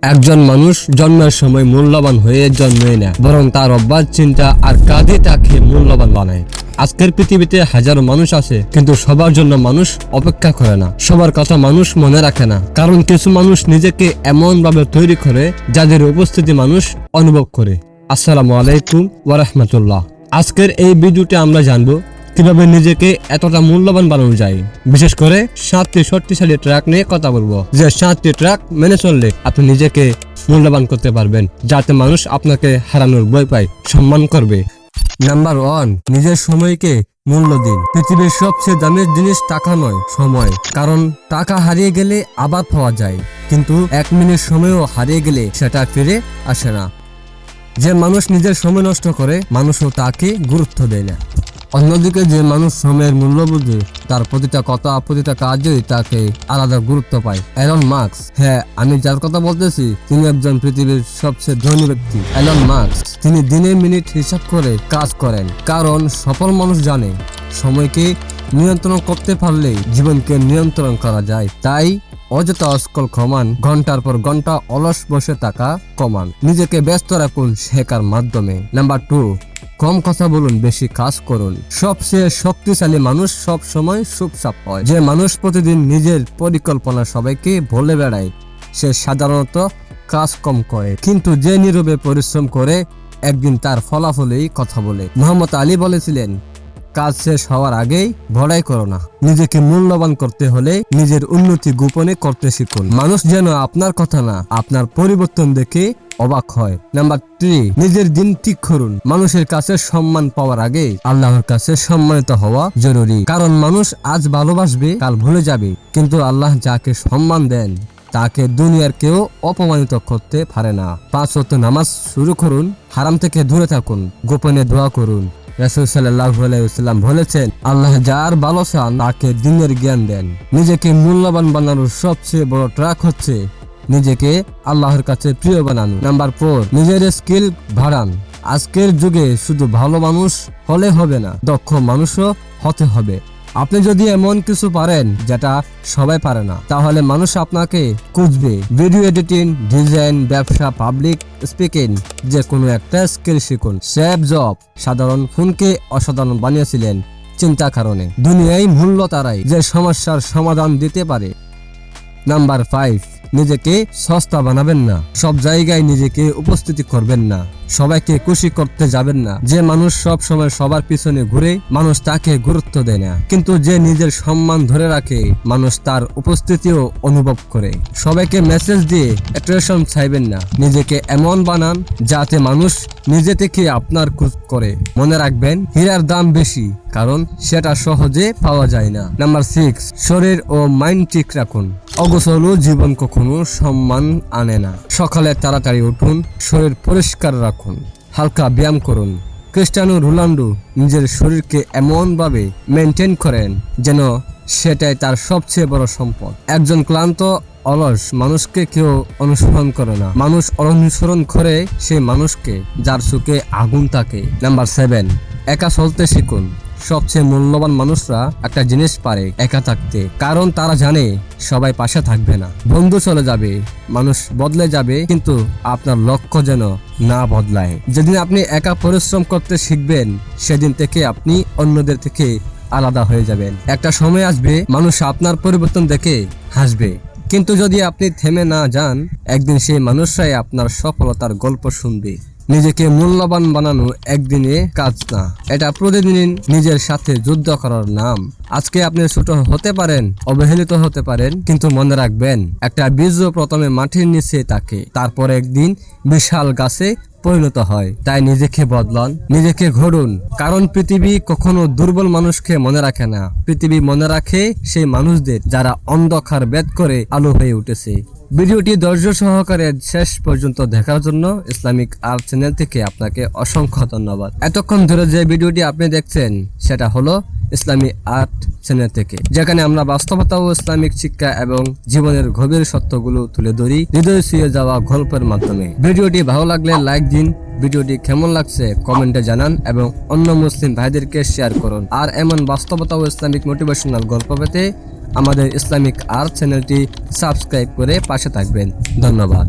একজন মানুষ জন্মের সময় মূল্যবান হয়ে জন্মে না, বরং তার অভ্যাস, চিন্তা আর কাজে তাকে মূল্যবান বানায়। আজকের পৃথিবীতে হাজারো মানুষ আছে, কিন্তু সবার জন্য মানুষ অপেক্ষা করে না, সবার কথা মানুষ মনে রাখে না। কারণ কিছু মানুষ নিজেকে এমন ভাবে তৈরি করে যাদের উপস্থিতি মানুষ অনুভব করে। আসসালামু আলাইকুম ওয়া রাহমাতুল্লাহ। আজকের এই ভিডিওতে আমরা জানবো কিভাবে নিজেকে এতটা মূল্যবান বানানো যায়। বিশেষ করে 7টি শক্তিশালী ট্র্যাক নিয়ে কথা বলবো, যে 7টি ট্র্যাক মেনে চললে আপনি নিজেকে মূল্যবান করতে পারবেন, যাতে মানুষ আপনাকে হারানোর ভয় পায়, সম্মান করবে। নাম্বার 1, নিজের সময়কে মূল্য দিন। পৃথিবীর সবচেয়ে দামি জিনিস টাকা নয়, সময়। কারণ টাকা হারিয়ে গেলে আবার পাওয়া যায়, কিন্তু 1 মিনিট সময়ও হারিয়ে গেলে সেটা ফিরে আসে না। যে মানুষ নিজের সময় নষ্ট করে, মানুষও তাকে গুরুত্ব দেয় না। অন্যদিকে যে মানুষ সময়ের মূল্য বুঝে, তার প্রতিটা কথা, প্রতিটা কাজই তাকে আলাদা গুরুত্ব পায়। এলন মাস্ক, হ্যাঁ, আমি যার কথা বলতেছি তিনি একজন পৃথিবীর সবচেয়ে ধনী ব্যক্তি। এলন মাস্ক, তিনি দিনে মিনিট হিসাব করে কাজ করেন, কারণ সফল মানুষ জানে সময়কে নিয়ন্ত্রণ করতে পারলেই জীবনকে নিয়ন্ত্রণ করা যায়। তাই অযথা স্ক্রল কমান, ঘন্টার পর ঘন্টা অলস বসে থাকা কমান, নিজেকে ব্যস্ত রাখুন শেখার মাধ্যমে। নাম্বার 2, কম কথা বলুন, বেশি কাজ করুন। সবচেয়ে শক্তিশালী মানুষ সব সময় চুপচাপ হয়। যে মানুষ প্রতিদিন নিজের পরিকল্পনা সবাইকে বলে বেড়ায়, সে সাধারণত কাজ কম করে, কিন্তু যে নীরবে পরিশ্রম করে একদিন তার ফলাফলেই কথা বলে। মুহাম্মদ আলী বলেছিলেন, কাজ শেষ হওয়ার আগেই বড়াই করো না। নিজেকে মূল্যবান করতে হলে নিজের উন্নতি গোপনে করতে শিখুন। মানুষ যেন আপনার কথা না, আপনার পরিবর্তন দেখে অবাক হয়। নাম্বার 3, নিজের দিন ঠিক করুন। মানুষের কাছে সম্মান পাওয়ার আগে আল্লাহর কাছে সম্মানিত হওয়া জরুরি। কারণ মানুষ আজ ভালোবাসবে, কাল ভুলে যাবে, কিন্তু আল্লাহ যাকে সম্মান দেন তাকে দুনিয়ার কেউ অপমানিত করতে পারে না। 5 ওয়াক্ত নামাজ শুরু করুন, হারাম থেকে দূরে থাকুন, গোপনে দোয়া করুন। রাসূল সাল্লাল্লাহু আলাইহি ওয়াসাল্লাম বলেছেন, আল্লাহ যার ভালো চান তাকে দিনের জ্ঞান দেন। নিজেকে মূল্যবান বানানোর সবচেয়ে বড় ট্র্যাক হচ্ছে নিজেকে আল্লাহর কাছে প্রিয় বানানো। নাম্বার 4, নিজের স্কিল বাড়ান। আজকের যুগে শুধু ভালো মানুষ হলে হবে না, দক্ষ মানুষও হতে হবে। আপনি যদি এমন কিছু পারেন যেটা সবাই পারে না, তাহলে মানুষ আপনাকে খুঁজবে। ভিডিও এডিটিং, ডিজাইন, ব্যবসা, পাবলিক স্পিকিং, যে কোনো একটা স্কিল শিখুন। স্টিভ জবস সাধারণ ফোনকে অসাধারণ বানিয়েছিলেন চিন্তা কারণে। দুনিয়ায় মূল্য তারাই যে সমস্যার সমাধান দিতে পারে। নাম্বার 5, নিজেকে সস্তা বানাবেন না। সব জায়গায় নিজেকে উপস্থিতি করবেন না, সবাইকে খুশি করতে যাবেন না। যে মানুষ সব সময় সবার পিছনে ঘুরে, মানুষ তাকে গুরুত্ব দেয় না, কিন্তু যে নিজের সম্মান ধরে রাখে, মানুষ তার উপস্থিতিও অনুভব করে। সবাইকে মেসেজ দিয়ে অ্যাট্রাকশন চাইবেন না, নিজেকে এমন বানান যাতে মানুষ নিজে থেকে আপনার খোঁজ করে। মনে রাখবেন, হীরার দাম বেশি, কারণ সেটা সহজে পাওয়া যায় না। নাম্বার 6, শরীর ও মাইন্ড ঠিক রাখুন। অগোছল জীবন কখনো সম্মান আনে না। সকালে তাড়াতাড়ি উঠুন, শরীর পরিষ্কার রাখুন, হালকা ব্যায়াম করুন। ক্রিস্টিয়ানো রোনাল্ডো নিজের শরীরকে এমন ভাবে মেনটেন করেন যেন সেটাই তার সবচেয়ে বড় সম্পদ। একজন ক্লান্ত অলস মানুষকে কেউ অনুসরণ করে না, মানুষ অনুসরণ করে সেই মানুষকে যার চোখে আগুন থাকে। নাম্বার 7, একা চলতে শিখুন। সবচেয়ে মূল্যবান মানুষরা একটা জিনিস পারে, একা থাকতে। কারণ তারা জানে সবাই পাশে থাকবে না, বন্ধু চলে যাবে, মানুষ বদলে যাবে, কিন্তু আপনার লক্ষ্য যেন না বদলায়। যেদিন আপনি একা পরিশ্রম করতে শিখবেন, সেদিন থেকে আপনি অন্যদের থেকে আলাদা হয়ে যাবেন। একটা সময় আসবে মানুষ আপনার পরিবর্তন দেখে হাসবে, কিন্তু যদি আপনি থেমে না যান, একদিন সেই মানুষরাই আপনার সফলতার গল্প শুনবে। নিজেকে মূল্যবান বানানো একদিনে কাজ না, এটা প্রতিদিন নিজের সাথে যুদ্ধ করার নাম। আজকে আপনি ছোট হতে পারেন, অবহেলিত হতে পারেন, কিন্তু মনে রাখবেন, একটা বীজ প্রথমে মাটির নিচে থাকে, তারপর একদিন বিশাল গাছে পরিণত হয়। তাই নিজেকে বদলান, নিজেকে গড়ুন। কারণ পৃথিবী কখনো দুর্বল মানুষকে মনে রাখে না, পৃথিবী মনে রাখে সেই মানুষদের যারা অন্ধকার ভেদ করে আলো হয়ে উঠেছে। ভিডিওটি ধৈর্য সহকারে শেষ পর্যন্ত দেখার জন্য ইসলামিক আর্ট চ্যানেল থেকে আপনাকে অসংখ্য ধন্যবাদ। এতক্ষণ ধরে যে ভিডিওটি আপনি দেখছেন সেটা হলো ইসলামী আর্ট চ্যানেল থেকে, যেখানে আমরা বাস্তবতা ও ইসলামিক শিক্ষা এবং জীবনের গভীর সত্যগুলো তুলে ধরি হৃদয় ছুঁয়ে যাওয়া গল্পের মাধ্যমে। ভিডিওটি ভালো লাগলে লাইক দিন, ভিডিওটি কেমন লাগছে কমেন্টে জানান এবং অন্য মুসলিম ভাইদেরকে শেয়ার করুন। আর এমন বাস্তবতা ও ইসলামিক মোটিভেশনাল গল্প পেতে আমাদের ইসলামিক আর্ট চ্যানেলটি সাবস্ক্রাইব করে পাশে থাকবেন। ধন্যবাদ।